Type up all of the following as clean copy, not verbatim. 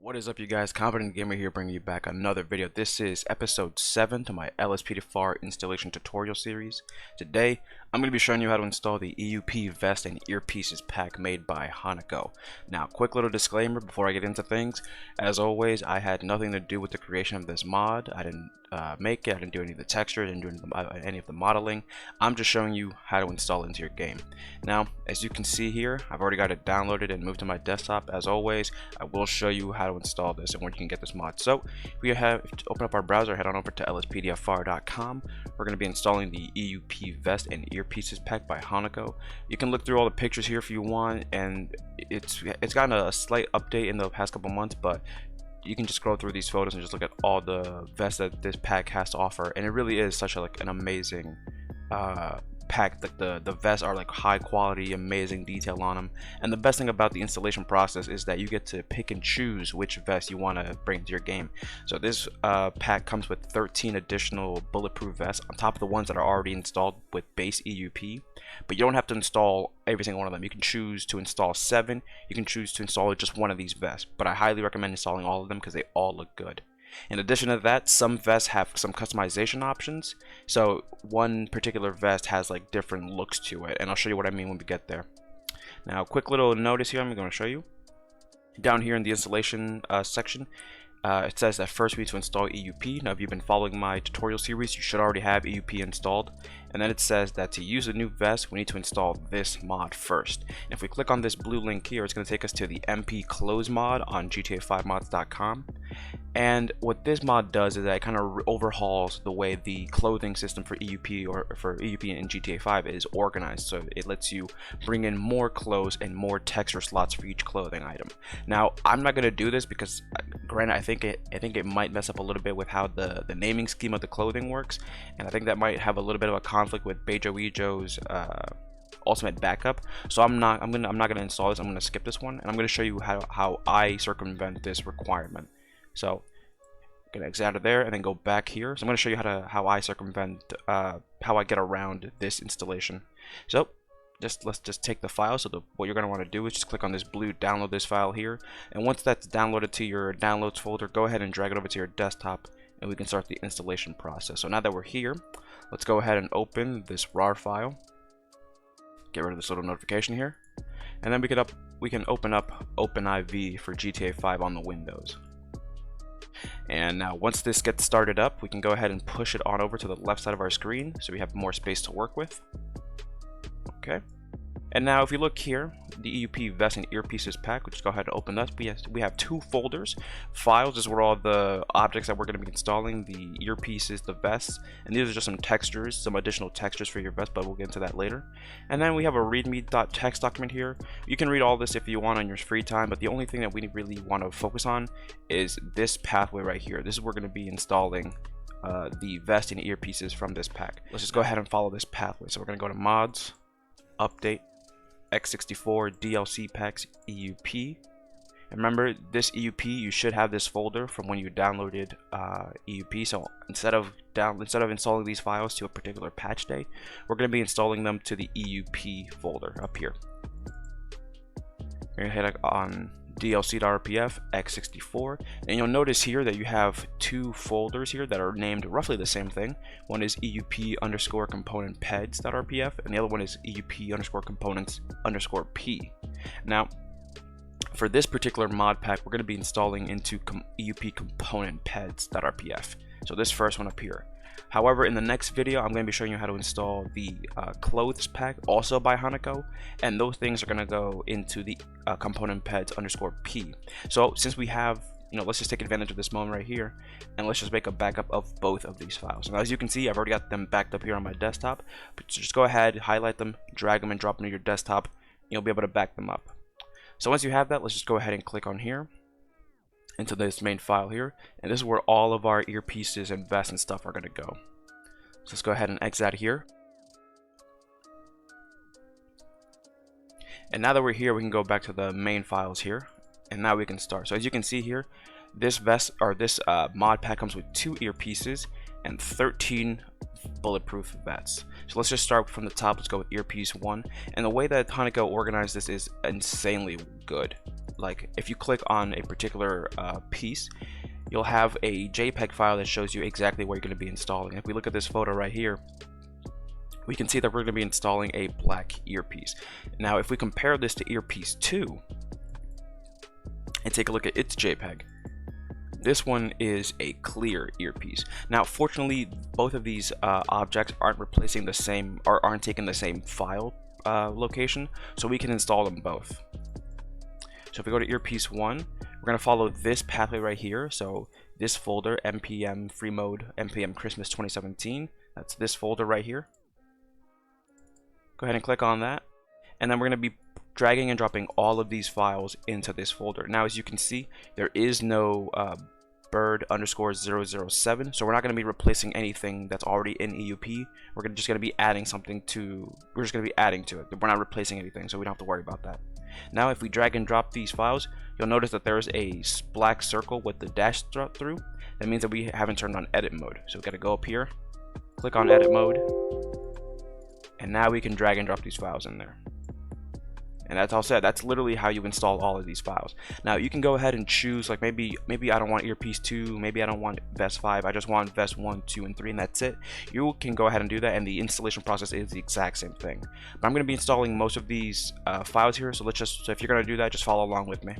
What is up, you guys? Competent Gamer here, bringing you back another video. This is episode 7 to my LSPDFR installation tutorial series. Today, I'm going to be showing you how to install the EUP Vests and Earpieces pack made by Hanako. Now, quick little disclaimer before I get into things. As always, I had nothing to do with the creation of this mod. I didn't make it. I didn't do any of the texture. I didn't do any of the modeling. I'm just showing you how to install it into your game. Now, as you can see here, I've already got it downloaded and moved to my desktop. As always, I will show you how to install this and where you can get this mod. So if we open up our browser, head on over to lspdfr.com. We're going to be installing the EUP Vests and Earpieces pack by Hanako. You can look through all the pictures here if you want, and it's gotten a slight update in the past couple months, but you can just scroll through these photos and just look at all the vests that this pack has to offer, and it really is such a, an amazing pack. Like the vests are like high quality, amazing detail on them, and the best thing about the installation process is that you get to pick and choose which vest you want to bring to your game. So this pack comes with 13 additional bulletproof vests on top of the ones that are already installed with base EUP, but you don't have to install every single one of them. You can choose to install 7. You can choose to install just one of these vests, but I highly recommend installing all of them because they all look good. In addition to that, some vests have some customization options. So one particular vest has like different looks to it, and I'll show you what I mean when we get there. Now, quick little notice here I'm going to show you. Down here in the installation section, it says that first we need to install EUP. Now, if you've been following my tutorial series, you should already have EUP installed. And then it says that to use a new vest, we need to install this mod first. And if we click on this blue link here, it's going to take us to the MP Close mod on GTA5mods.com. And what this mod does is that it kind of overhauls the way the clothing system for EUP or for EUP in GTA 5 is organized. So it lets you bring in more clothes and more texture slots for each clothing item. Now, I'm not going to do this because, granted, I think it might mess up a little bit with how the naming scheme of the clothing works, and I think that might have a little bit of a conflict with Beijo ultimate backup. So I'm not gonna install this. I'm gonna skip this one, and I'm gonna show you how I circumvent this requirement. So I'm gonna exit out of there and then go back here. So I'm gonna show you how I circumvent how I get around this installation. So let's just take the file. So what you're gonna want to do is just click on this blue download this file here, and once that's downloaded to your downloads folder, go ahead and drag it over to your desktop, and we can start the installation process. So now that we're here, let's go ahead and open this RAR file. Get rid of this little notification here, and then we can open up OpenIV for GTA 5 on the Windows. And now once this gets started up, we can go ahead and push it on over to the left side of our screen so we have more space to work with. Okay. And now if you look here, the EUP Vests and Earpieces pack, we'll just go ahead and open that. We have 2 folders. Files is where all the objects that we're going to be installing, the earpieces, the vests, and these are just some textures, some additional textures for your vest, but we'll get into that later. And then we have a readme.txt document here. You can read all this if you want on your free time, but the only thing that we really want to focus on is this pathway right here. This is where we're going to be installing the vest and earpieces from this pack. Let's just go ahead and follow this pathway. So we're going to go to Mods, Update, X64 DLC packs EUP. And remember, this EUP, you should have this folder from when you downloaded EUP. So instead of installing these files to a particular patch day, we're going to be installing them to the EUP folder up here. We're going to hit on DLC.rpf X64, and you'll notice here that you have 2 folders here that are named roughly the same thing. One is EUP underscore component peds.rpf, and the other one is EUP underscore components underscore p. Now, for this particular mod pack, we're going to be installing into EUP component peds.rpf. So this first one up here. However, in the next video, I'm going to be showing you how to install the clothes pack, also by Hanako, and those things are going to go into the component peds underscore p. So since we have, let's just take advantage of this moment right here, and let's just make a backup of both of these files. Now, as you can see, I've already got them backed up here on my desktop, but just go ahead, highlight them, drag them, and drop them to your desktop, and you'll be able to back them up. So once you have that, let's just go ahead and click on here into this main file here, and this is where all of our earpieces and vests and stuff are going to go. So let's go ahead and exit out of here. And now that we're here, we can go back to the main files here, and now we can start. So as you can see here, this mod pack comes with 2 earpieces and 13 bulletproof vests. So let's just start from the top. Let's go with earpiece 1, and the way that Hanako organized this is insanely good. like if you click on a particular piece, you'll have a JPEG file that shows you exactly what you're going to be installing. If we look at this photo right here, we can see that we're going to be installing a black earpiece. Now if we compare this to earpiece 2 and take a look at its JPEG, this one is a clear earpiece. Now fortunately, both of these objects aren't replacing the same, or aren't taking the same file location, so we can install them both. So if we go to earpiece 1, we're going to follow this pathway right here. So this folder, npm free mode npm Christmas 2017, that's this folder right here. Go ahead and click on that, and then we're going to be dragging and dropping all of these files into this folder. Now as you can see, there is no bird_007, so we're not going to be replacing anything that's already in EUP. We're just going to be adding something to, we're just going to be adding to it. We're not replacing anything, so we don't have to worry about that. Now if we drag and drop these files, you'll notice that there's a black circle with the dash through. That means that we haven't turned on edit mode. So we've got to go up here, click on edit mode, and now we can drag and drop these files in there. And that's all said. That's literally how you install all of these files. Now you can go ahead and choose, like maybe I don't want earpiece 2, maybe I don't want Vest 5, I just want Vest 1, 2, and 3, and that's it. You can go ahead and do that, and the installation process is the exact same thing. But I'm going to be installing most of these files here, so so if you're going to do that, just follow along with me.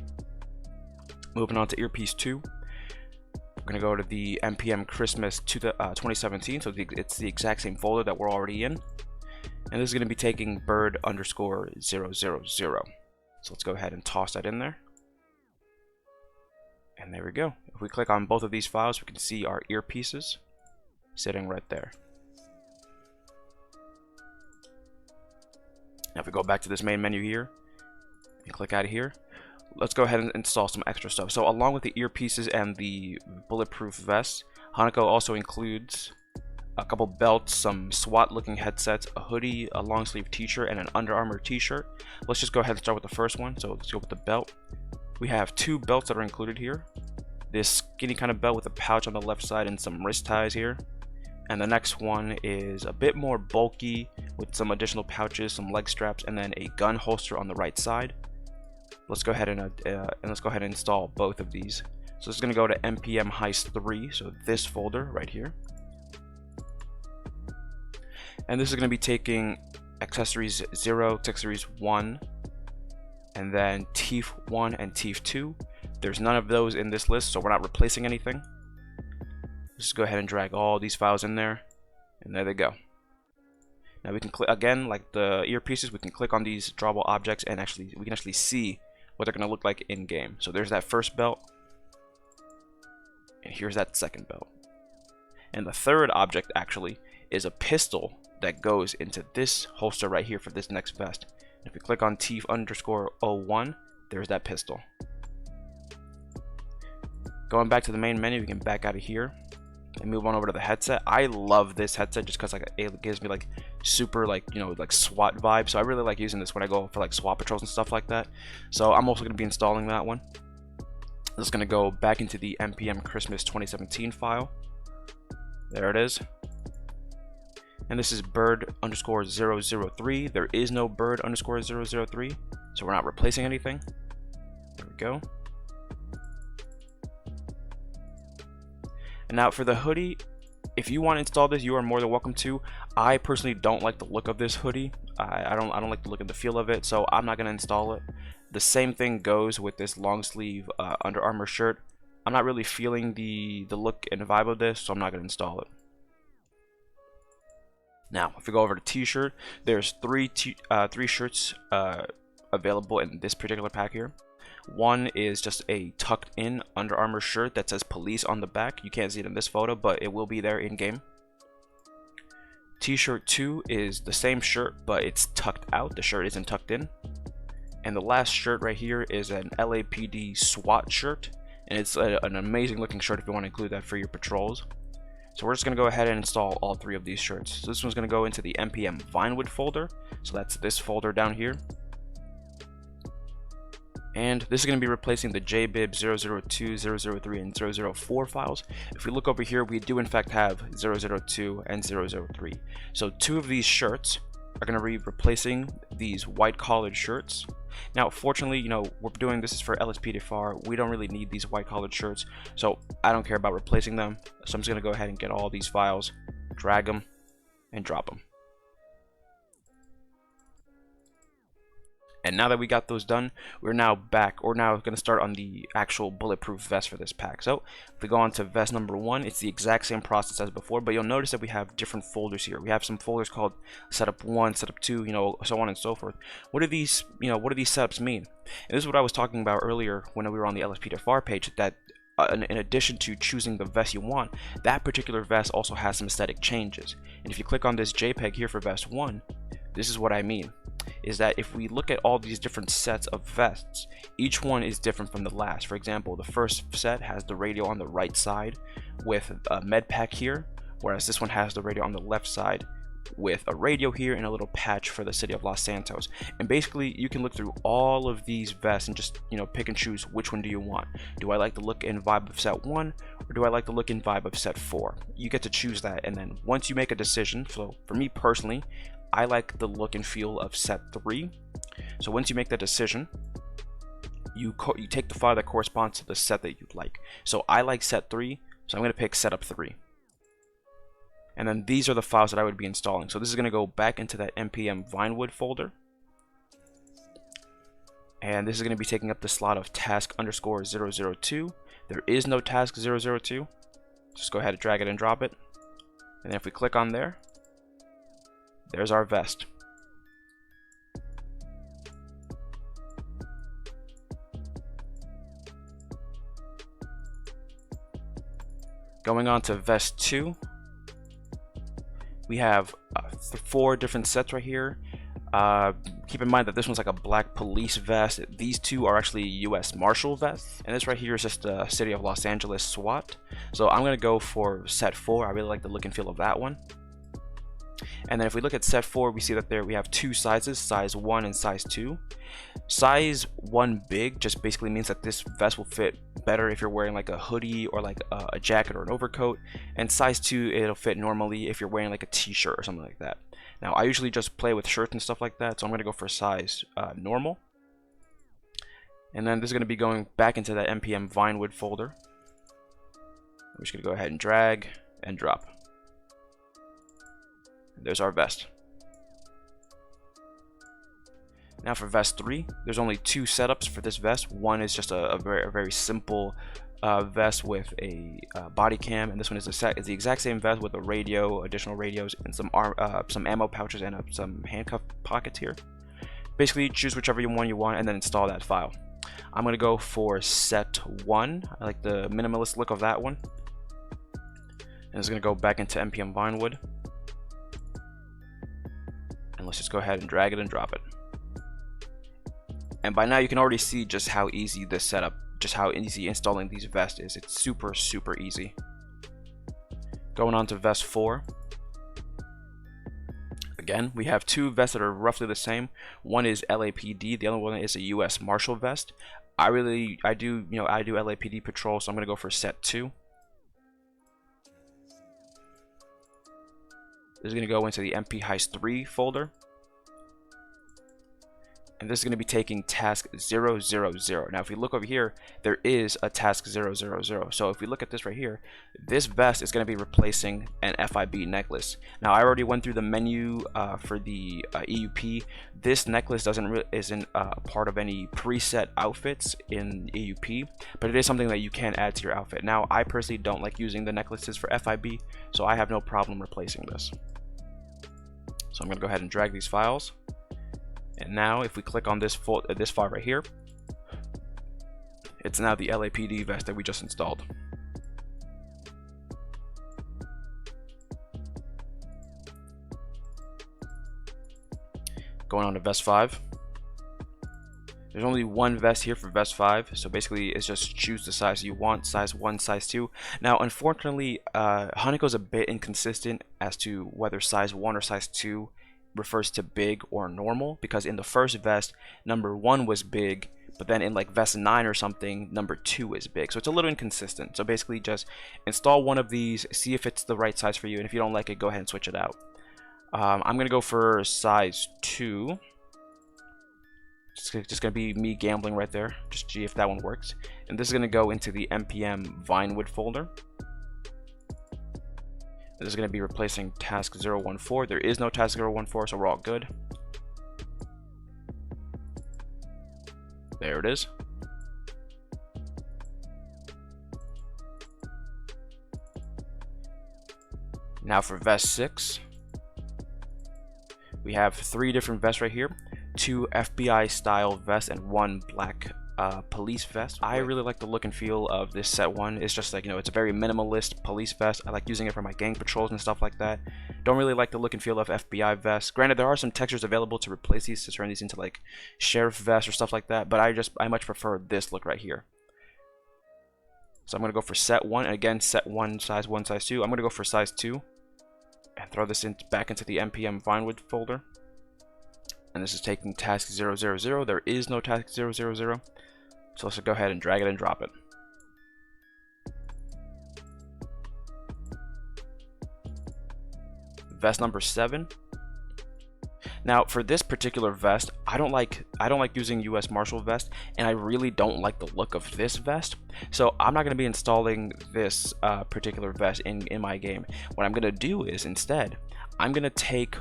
Moving on to earpiece 2. We're going to go to the npm Christmas 2017, so it's the exact same folder that we're already in. And this is going to be taking bird_000. So let's go ahead and toss that in there. And there we go. If we click on both of these files, we can see our earpieces sitting right there. Now if we go back to this main menu here and click out of here, let's go ahead and install some extra stuff. So along with the earpieces and the bulletproof vest, Hanako also includes a couple belts, some SWAT looking headsets, a hoodie, a long sleeve t-shirt, and an Under Armour t-shirt. Let's just go ahead and start with the first one. So let's go with the belt. We have 2 belts that are included here. This skinny kind of belt with a pouch on the left side and some wrist ties here. And the next one is a bit more bulky with some additional pouches, some leg straps, and then a gun holster on the right side. Let's go ahead and install both of these. So this is going to go to npm heist 3, so this folder right here. And this is going to be taking accessories 0, accessories 1, and then TIF 1 and TIF 2. There's none of those in this list, so we're not replacing anything. Just go ahead and drag all these files in there, and there they go. Now we can click again, like the earpieces, we can click on these drawable objects, and we can actually see what they're going to look like in game. So there's that first belt, and here's that second belt. And the third object actually is a pistol that goes into this holster right here for this next vest. If we click on TIF_01, there's that pistol. Going back to the main menu, we can back out of here and move on over to the headset. I love this headset just because like it gives me like super like SWAT vibe. So I really like using this when I go for like SWAT patrols and stuff like that. So I'm also going to be installing that one. This is going to go back into the npm Christmas 2017 file. There it is. And this is bird_003. There is no bird_003, so we're not replacing anything. There we go. And now for the hoodie, if you want to install this, you are more than welcome to. I personally don't like the look of this hoodie. I don't like the look and the feel of it, so I'm not going to install it. The same thing goes with this long sleeve Under Armour shirt. I'm not really feeling the look and vibe of this, so I'm not going to install it. Now, if we go over to t-shirt, there's three shirts available in this particular pack here. One is just a tucked in Under Armour shirt that says police on the back. You can't see it in this photo, but it will be there in game. T-shirt 2 is the same shirt, but it's tucked out. The shirt isn't tucked in. And the last shirt right here is an LAPD SWAT shirt, and it's an amazing looking shirt if you want to include that for your patrols. So we're just going to go ahead and install all 3 of these shirts. So this one's going to go into the npm Vinewood folder. So that's this folder down here. And this is going to be replacing the JBIB 002, 003, and 004 files. If we look over here, we do in fact have 002 and 003. So 2 of these shirts are going to be replacing these white collared shirts. Now, fortunately, you know, we're doing this is for LSPDFR. We don't really need these white collared shirts, so I don't care about replacing them. So I'm just going to go ahead and get all these files, drag them, and drop them. And now that we got those done, we're now going to start on the actual bulletproof vest for this pack. So if we go on to vest number 1, it's the exact same process as before, but you'll notice that we have different folders here. We have some folders called setup 1, setup 2, you know, so on and so forth. What do these, you know, what do these setups mean? And this is what I was talking about earlier when we were on the LSPDFR page, that in addition to choosing the vest you want, that particular vest also has some aesthetic changes. And if you click on this JPEG here for vest 1, this is what I mean. Is that if we look at all these different sets of vests, each one is different from the last. For example, the first set has the radio on the right side with a med pack here, whereas this one has the radio on the left side with a radio here and a little patch for the city of Los Santos. And basically you can look through all of these vests and just, you know, pick and choose which one do you want. Do I like the look and vibe of set 1, or do I like the look and vibe of set 4? You get to choose that, and then once you make a decision, so for me personally, I like the look and feel of set 3. So once you make that decision, you take the file that corresponds to the set that you'd like. So I like set 3, so I'm going to pick setup 3. And then these are the files that I would be installing. So this is going to go back into that npm Vinewood folder. And this is going to be taking up the slot of task_002. There is no task 002. Just go ahead and drag it and drop it. And then if we click on there, there's our vest. Going on to vest 2, we have 4 different sets right here. Keep in mind that this one's like a black police vest. These 2 are actually US Marshal vests, and this right here is just the city of Los Angeles SWAT. So I'm gonna go for set 4. I really like the look and feel of that one. And then if we look at set 4, we see that there we have 2 sizes, size 1 and size 2. Size 1 big just basically means that this vest will fit better if you're wearing like a hoodie or like a jacket or an overcoat. And size 2, it'll fit normally if you're wearing like a t-shirt or something like that. Now I usually just play with shirts and stuff like that, so I'm going to go for size normal. And then this is going to be going back into that npm Vinewood folder. We're just going to go ahead and drag and drop. There's our vest. Now for vest 3, there's only 2 setups for this vest. One is just a very simple vest with a body cam, and this one is the exact same vest with a radio, additional radios, and some ammo pouches and some handcuff pockets here. Basically, choose whichever one you want and then install that file. I'm gonna go for set 1. I like the minimalist look of that one, and it's gonna go back into npm Vinewood. And let's just go ahead and drag it and drop it. And by now you can already see just how easy this setup, just how easy installing these vests is. It's super easy. Going on to vest 4. Again, we have 2 vests that are roughly the same. One is LAPD, the other one is a US Marshal vest. I do LAPD patrol, so I'm gonna go for set 2. This is going to go into the MP Heist 3 folder. And this is going to be taking task 000. Now, if we look over here, there is a task 000. So if we look at this right here, this vest is going to be replacing an FIB necklace. Now, I already went through the menu for the EUP. This necklace isn't part of any preset outfits in EUP, but it is something that you can add to your outfit. Now, I personally don't like using the necklaces for FIB, so I have no problem replacing this. So I'm going to go ahead and drag these files. And now if we click on this file right here, it's now the LAPD vest that we just installed. Going on to vest 5. There's only one vest here for vest 5, so basically it's just choose the size you want, size 1, size 2. Now unfortunately, Hanako is a bit inconsistent as to whether size 1 or size 2 refers to big or normal, because in the first vest, number 1 was big, but then in like vest 9 or something, number 2 is big. So it's a little inconsistent. So basically just install one of these, see if it's the right size for you, and if you don't like it, go ahead and switch it out. I'm gonna go for size 2. Just gonna be me gambling right there, just see if that one works. And this is gonna go into the npm Vinewood folder. This is gonna be replacing task 014. There is no task 014, so we're all good. There it is. Now for vest 6, we have 3 different vests right here. 2 FBI style vests and 1 black police vest. I really like the look and feel of this set 1. It's just like, it's a very minimalist police vest. I like using it for my gang patrols and stuff like that. Don't really like the look and feel of FBI vests. Granted, there are some textures available to replace these, to turn these into like sheriff vests or stuff like that, but I much prefer this look right here. So I'm gonna go for set 1, and again, set 1, size 2. I'm gonna go for size 2 and throw this back into the npm Vinewood folder. And this is taking task 000. There is no task 000. So let's go ahead and drag it and drop it. Vest number 7. Now for this particular vest, I don't like using US Marshal vest, and I really don't like the look of this vest. So I'm not going to be installing this particular vest in my game. What I'm going to do is instead, I'm going to take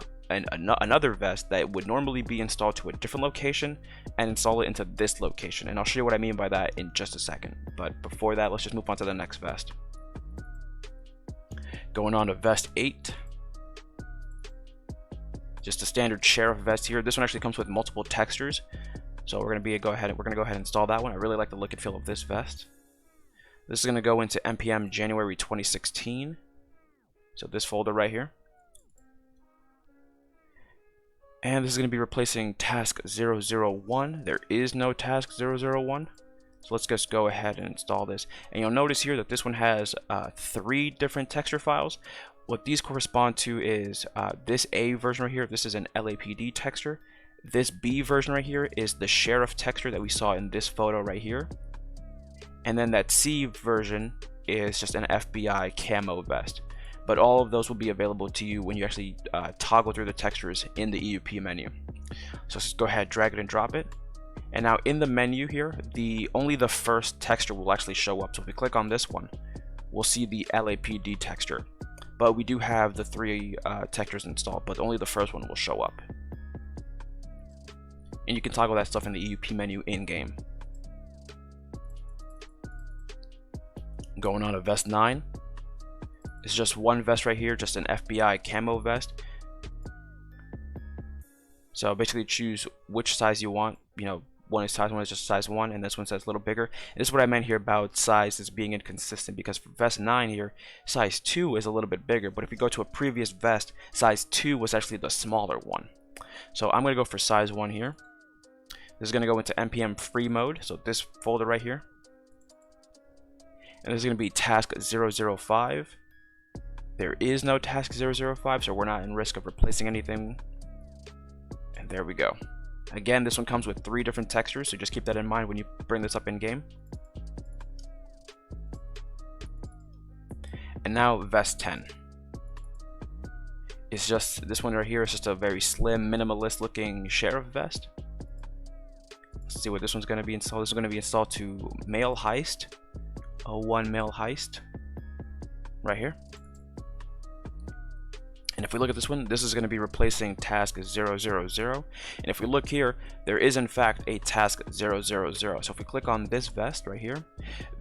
another vest that would normally be installed to a different location and install it into this location, and I'll show you what I mean by that in just a second. But before that, let's just move on to the next vest. Going on to vest 8, just a standard sheriff vest here. This one actually comes with multiple textures, so we're gonna go ahead and install that one. I really like the look and feel of this vest. This is gonna go into npm January 2016, so this folder right here. And this is going to be replacing task 001. There is no task 001. So let's just go ahead and install this. And you'll notice here that this one has 3 different texture files. What these correspond to is this A version right here. This is an LAPD texture. This B version right here is the sheriff texture that we saw in this photo right here. And then that C version is just an FBI camo vest. But all of those will be available to you when you actually toggle through the textures in the EUP menu. So let's just go ahead, drag it and drop it. And now in the menu here, only the first texture will actually show up. So if we click on this one, we'll see the LAPD texture. But we do have the 3 textures installed, but only the first one will show up. And you can toggle that stuff in the EUP menu in-game. Going on to vest 9. It's just one vest right here, just an FBI camo vest. So basically choose which size you want. One is size 1 is just size 1, and this one says a little bigger. And this is what I meant here about sizes being inconsistent, because for vest 9 here, size 2 is a little bit bigger, but if you go to a previous vest, size 2 was actually the smaller one. So I'm going to go for size 1 here. This is going to go into npm free mode, so this folder right here. And this is going to be task 005. There is no task 005, so we're not in risk of replacing anything. And there we go. Again, this one comes with 3 different textures, so just keep that in mind when you bring this up in game. And now vest 10. It's just, this one right here is just a very slim, minimalist looking sheriff vest. Let's see what this one's going to be installed. This is going to be installed to Mail Heist, 01 Mail Heist, right here. And if we look at this one, this is going to be replacing task 000. And if we look here, there is in fact a task 000. So if we click on this vest right here,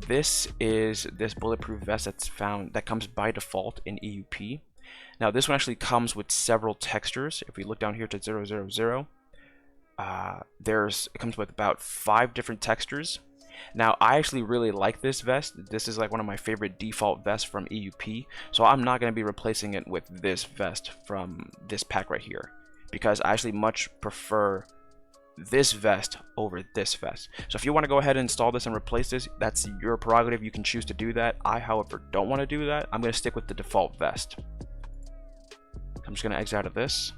this is this bulletproof vest that comes by default in EUP. Now this one actually comes with several textures. If we look down here to 000, it comes with about 5 different textures. Now I actually really like this vest. This is like one of my favorite default vests from EUP, so I'm not going to be replacing it with this vest from this pack right here, because I actually much prefer this vest over this vest. So if you want to go ahead and install this and replace this, that's your prerogative. You can choose to do that. I, however, don't want to do that. I'm going to stick with the default vest. I'm just going to exit out of this,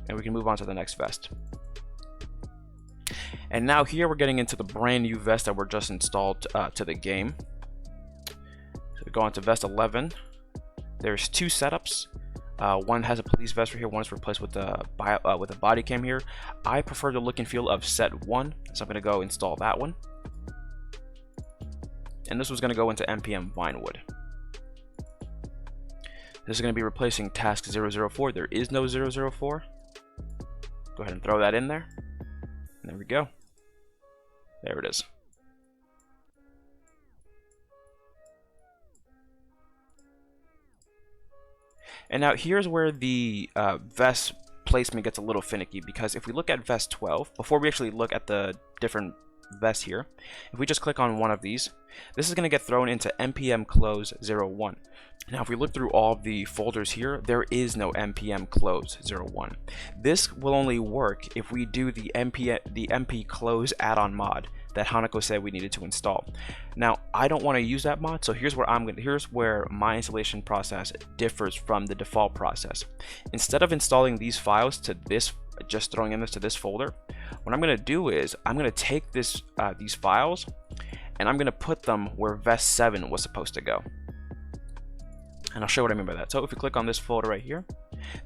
and we can move on to the next vest. And now here we're getting into the brand new vest that were just installed to the game. So we go on to vest 11. There's 2 setups. One has a police vest right here, one is replaced with a body cam here. I prefer the look and feel of set 1, so I'm going to go install that one. And this was going to go into NPM Vinewood. This is going to be replacing task 004. There is no 004. Go ahead and throw that in there. And there we go. There it is. And now here's where the vest placement gets a little finicky, because if we look at vest 12, before we actually look at the different vests here, if we just click on one of these, this is going to get thrown into npm close 01. Now if we look through all of the folders here, there is no npm close 01. This will only work if we do the np close add-on mod that Hanako said we needed to install. Now I don't want to use that mod, so here's where my installation process differs from the default process. Instead of installing these files to this, just throwing in this to this folder, what I'm going to do is I'm going to take these files and I'm going to put them where vest 7 was supposed to go. And I'll show you what I mean by that. So if you click on this folder right here,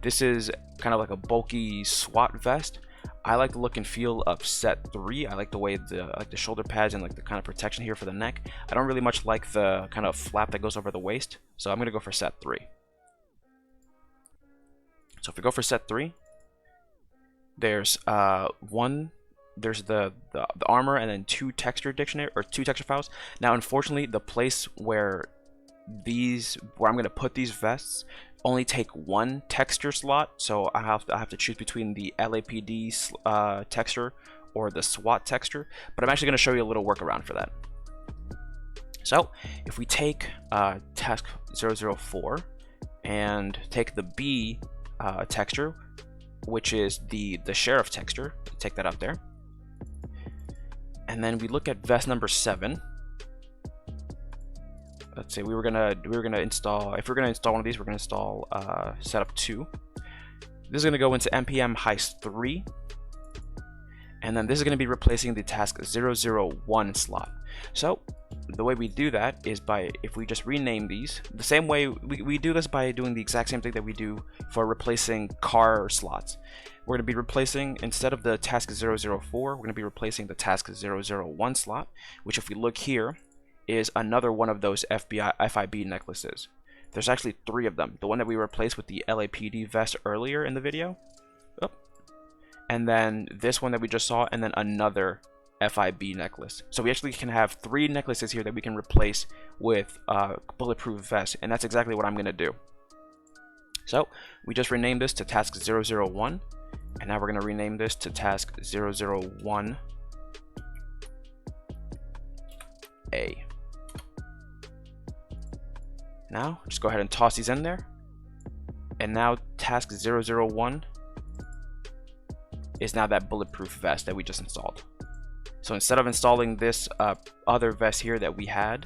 this is kind of like a bulky SWAT vest. I like the look and feel of set 3. I like the way the shoulder pads and like the kind of protection here for the neck. I don't really much like the kind of flap that goes over the waist, so I'm going to go for set 3. So if we go for set 3, there's the armor and then two texture files. Now unfortunately the place where I'm going to put these vests only take one texture slot, so I have to choose between the LAPD texture or the SWAT texture, but I'm actually going to show you a little workaround for that. So if we take task 004 and take the B texture, which is the sheriff texture, take that out there, and then we look at vest number 7. Let's say we were gonna install, if we're gonna install one of these, we're gonna install setup 2. This is gonna go into npm heist 3, and then this is gonna be replacing the task 001 slot. So the way we do that is if we just rename these the same way we do this, by doing the exact same thing that we do for replacing car slots. We're going to be replacing, instead of the task 004, we're going to be replacing the task 001 slot, which if we look here is another one of those FIB necklaces. There's actually 3 of them. The one that we replaced with the LAPD vest earlier in the video, and then this one that we just saw, and then another FIB necklace. So we actually can have 3 necklaces here that we can replace with bulletproof vests, and that's exactly what I'm going to do. So we just renamed this to task 001, and now we're going to rename this to task 001A. Now just go ahead and toss these in there, and now task 001 is now that bulletproof vest that we just installed. So instead of installing this other vest here that we had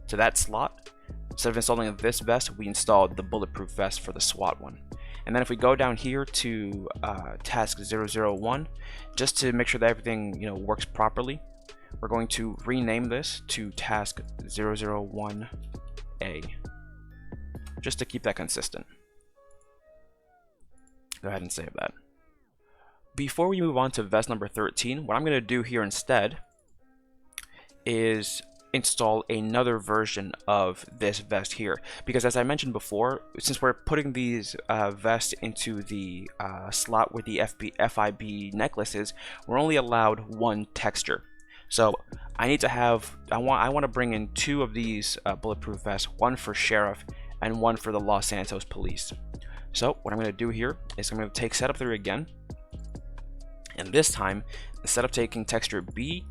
to that slot, instead of installing this vest, we installed the bulletproof vest for the SWAT one. And then if we go down here to task 001, just to make sure that everything works properly, we're going to rename this to task 001A, just to keep that consistent. Go ahead and save that. Before we move on to vest number 13, what I'm going to do here instead is install another version of this vest here, because as I mentioned before, since we're putting these vests into the slot with the FIB necklaces, we're only allowed one texture. So I need to have, I want to bring in 2 of these bulletproof vests, one for sheriff and one for the Los Santos police. So what I'm going to do here is I'm going to take setup 3 again, and this time instead of taking texture B,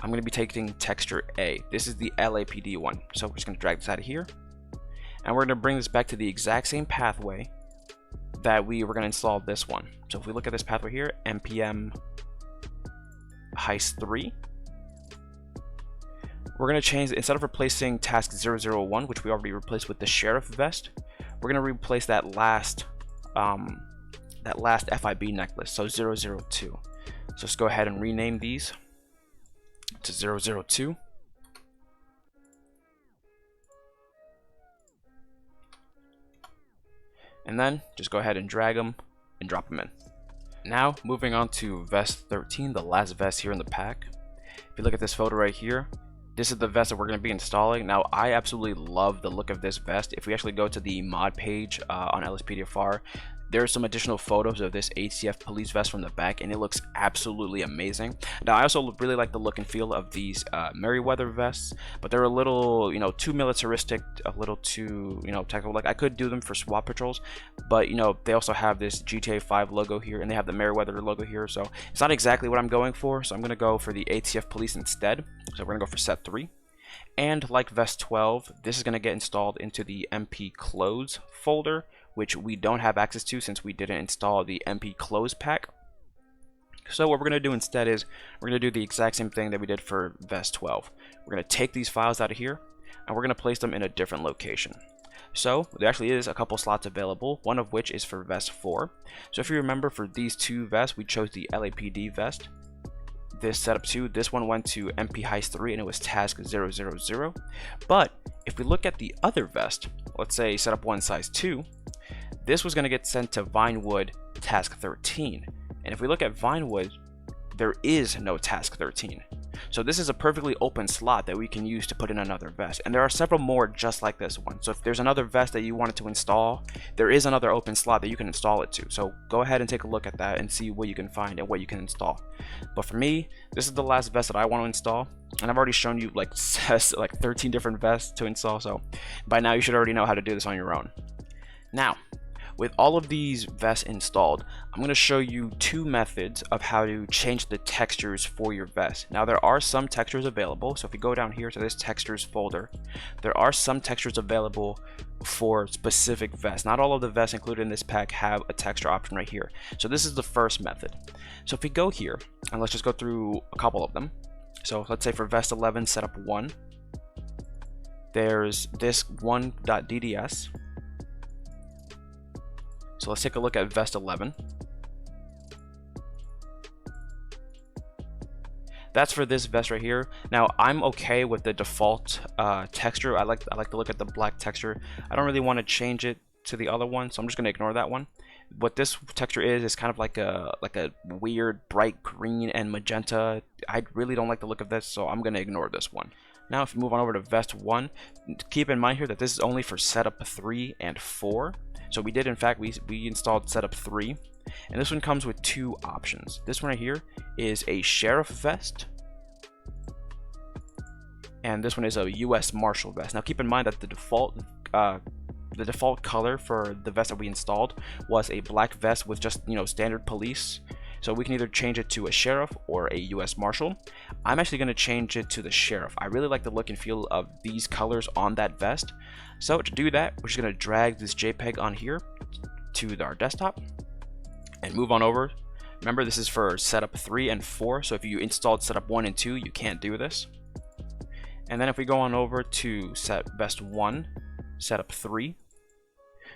I'm going to be taking texture A. This is the LAPD one. So we're just going to drag this out of here, and we're going to bring this back to the exact same pathway that we were going to install this one. So if we look at this pathway here, npm heist 3, we're going to change, instead of replacing task 001, which we already replaced with the sheriff vest, we're going to replace that last FIB necklace, so 002. So let's go ahead and rename these to 002. and then just go ahead and drag them and drop them in. Now moving on to vest 13, the last vest here in the pack. If you look at this photo right here, this is the vest that we're going to be installing. Now I absolutely love the look of this vest. If we actually go to the mod page on LSPDFR, there's some additional photos of this ATF police vest from the back, and it looks absolutely amazing. Now I also really like the look and feel of these Merryweather vests, but they're a little, you know, too militaristic, a little too, you know, technical. Like I could do them for SWAT patrols, but you know, they also have this GTA V logo here, and they have the Merryweather logo here, so it's not exactly what I'm going for. So I'm going to go for the ATF police instead. So we're going to go for set 3. And like vest 12, this is going to get installed into the MP close folder, which we don't have access to since we didn't install the MP close pack. So what we're going to do instead is we're going to do the exact same thing that we did for vest 12. We're going to take these files out of here and we're going to place them in a different location. So there actually is a couple slots available, one of which is for vest 4. So if you remember, for these two vests we chose the LAPD vest. This setup 2, this one went to MP Heist 3 and it was task 000. But if we look at the other vest, let's say setup 1 size 2, this was going to get sent to Vinewood task 13. And if we look at Vinewood, there is no task 13. So this is a perfectly open slot that we can use to put in another vest. And there are several more just like this one. So if there's another vest that you wanted to install, there is another open slot that you can install it to. So go ahead and take a look at that and see what you can find and what you can install. But for me, this is the last vest that I want to install. And I've already shown you like 13 different vests to install. So by now you should already know how to do this on your own. Now, with all of these vests installed, I'm going to show you two methods of how to change the textures for your vest. Now there are some textures available, so if you go down here to this textures folder, there are some textures available for specific vests. Not all of the vests included in this pack have a texture option right here. So this is the first method. So if we go here, and let's just go through a couple of them. So let's say for vest 11 setup 1, there's this 1.dds. So let's take a look at vest 11. That's for this vest right here. Now I'm okay with the default texture. I like to look at the black texture. I don't really want to change it to the other one, so I'm just going to ignore that one. What this texture is kind of like a weird bright green and magenta. I really don't like the look of this, so I'm going to ignore this one. Now if you move on over to vest 1, keep in mind here that this is only for setup 3 and 4. So we did, in fact, we installed setup 3, and this one comes with two options. This one right here is a sheriff vest, and this one is a U.S. Marshal vest. Now keep in mind that the default color for the vest that we installed was a black vest with just, you know, standard police. So we can either change it to a sheriff or a U.S. Marshal. I'm actually going to change it to the sheriff. I really like the look and feel of these colors on that vest. So to do that, we're just going to drag this JPEG on here to our desktop and move on over. Remember, this is for setup 3 and 4. So if you installed setup 1 and 2, you can't do this. And then if we go on over to vest 1, setup 3,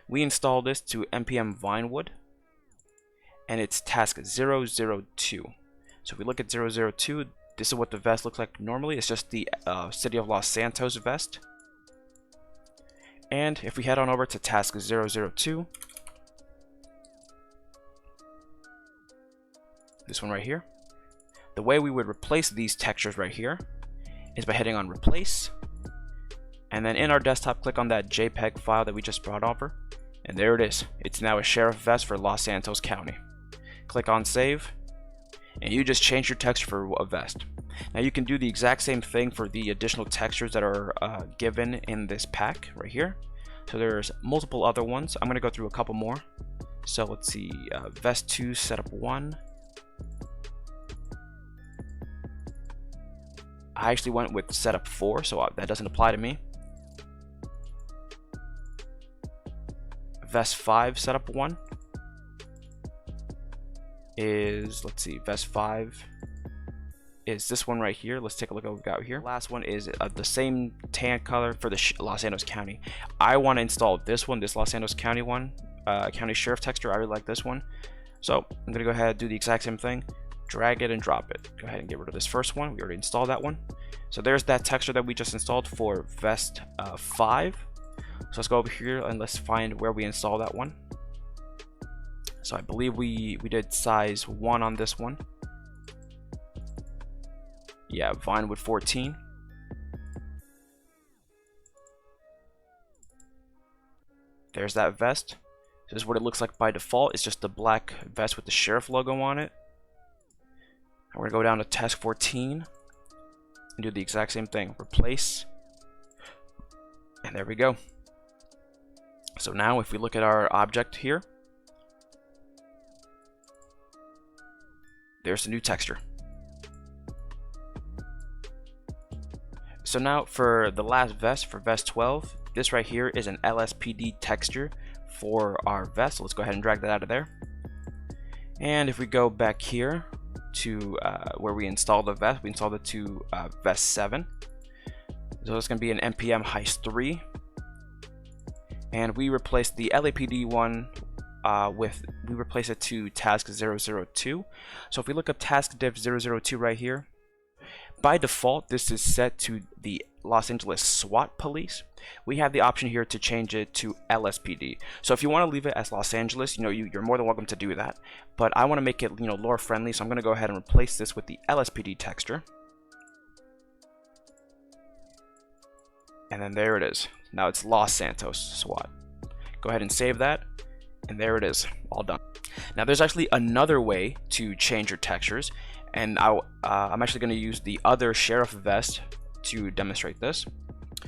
we install this to npm Vinewood. And it's task 002. So if we look at 002, this is what the vest looks like normally. It's just the City of Los Santos vest. And if we head on over to task 002, this one right here, the way we would replace these textures right here is by hitting on replace, and then in our desktop click on that JPEG file that we just brought over, and there it is. It's now a sheriff vest for Los Santos County. Click on save, and you just change your texture for a vest. Now you can do the exact same thing for the additional textures that are given in this pack right here. So there's multiple other ones. I'm going to go through a couple more. So let's see, vest 2 setup 1. I actually went with setup 4, so that doesn't apply to me. Vest 5 setup 1 is, let's see, vest 5 is this one right here. Let's take a look at what we've got here. Last one is the same tan color for the Los Santos County. I want to install this one, this Los Santos County one, County Sheriff texture. I really like this one. So I'm gonna go ahead and do the exact same thing. Drag it and drop it. Go ahead and get rid of this first one. We already installed that one. So there's that texture that we just installed for vest 5. So let's go over here and let's find where we install that one. So I believe we did size 1 on this one. Yeah, Vinewood 14. There's that vest. This is what it looks like by default. It's just the black vest with the sheriff logo on it. And we're gonna go down to task 14 and do the exact same thing. Replace. And there we go. So now if we look at our object here, there's the new texture. So now for the last vest, for vest 12, this right here is an LSPD texture for our vest. So let's go ahead and drag that out of there. And if we go back here to where we installed the vest, we installed it to vest 7. So it's going to be an npm heist 3. And we replaced the LAPD one we replace it to task 002. So if we look up task div 002 right here, by default this is set to the Los Angeles SWAT Police. We have the option here to change it to LSPD. So if you want to leave it as Los Angeles, you're more than welcome to do that. But I want to make it lore friendly, so I'm going to go ahead and replace this with the LSPD texture. And then there it is. Now it's Los Santos SWAT. Go ahead and save that. And there it is, all done. Now there's actually another way to change your textures, and I'm actually going to use the other sheriff vest to demonstrate this.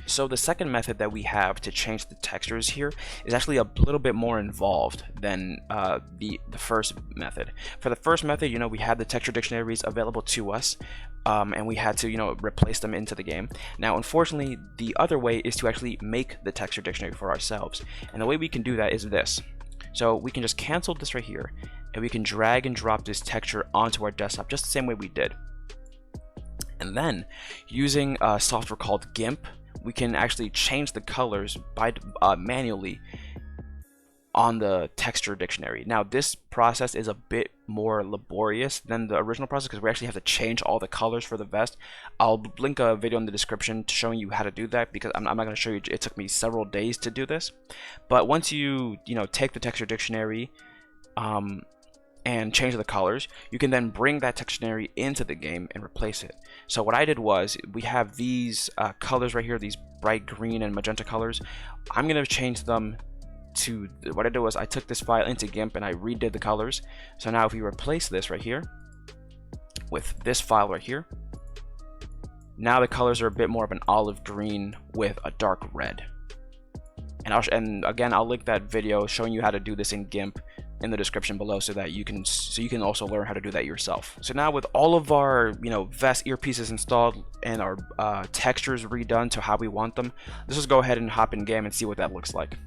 So the second method that we have to change the textures here is actually a little bit more involved than the first method. For the first method, we had the texture dictionaries available to us, and we had to replace them into the game. Now unfortunately, the other way is to actually make the texture dictionary for ourselves, and the way we can do that is this. So we can just cancel this right here, and we can drag and drop this texture onto our desktop just the same way we did. And then using a software called GIMP, we can actually change the colors by manually on the texture dictionary. Now this process is a bit more laborious than the original process because we actually have to change all the colors for the vest. I'll link a video in the description showing you how to do that, because I'm not going to show you. It took me several days to do this. But once you take the texture dictionary and change the colors, you can then bring that dictionary into the game and replace it. So what I did was, we have these colors right here, these bright green and magenta colors. I'm going to change them to, what I did was I took this file into GIMP and I redid the colors. So now if we replace this right here with this file right here, now the colors are a bit more of an olive green with a dark red. And again, I'll link that video showing you how to do this in GIMP in the description below, so that you can also learn how to do that yourself. So now with all of our vest earpieces installed and our textures redone to how we want them, let's just go ahead and hop in game and see what that looks like.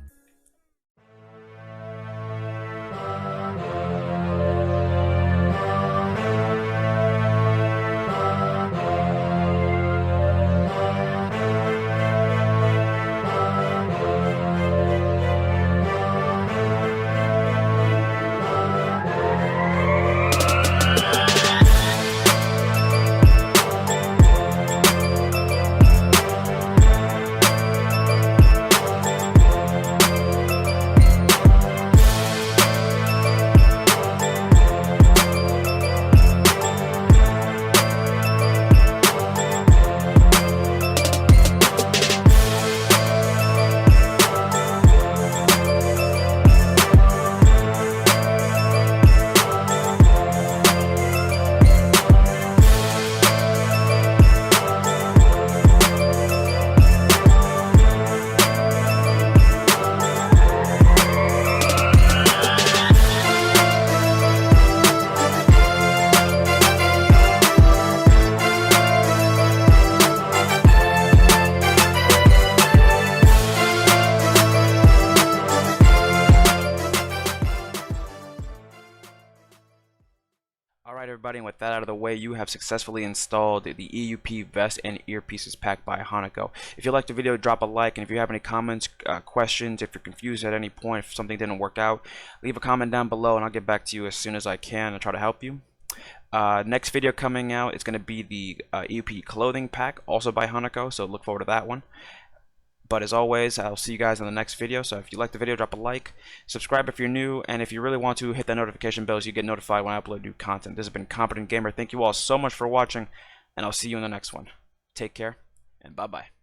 Alright everybody, and with that out of the way, you have successfully installed the EUP Vests and Earpieces pack by Hanako. If you liked the video, drop a like, and if you have any comments, questions, if you're confused at any point, if something didn't work out, leave a comment down below and I'll get back to you as soon as I can and try to help you. Next video coming out is going to be the EUP clothing pack, also by Hanako, so look forward to that one. But as always, I'll see you guys in the next video. So if you like the video, drop a like, subscribe if you're new, and if you really want to, hit that notification bell so you get notified when I upload new content. This has been Competent Gamer. Thank you all so much for watching, and I'll see you in the next one. Take care, and bye-bye.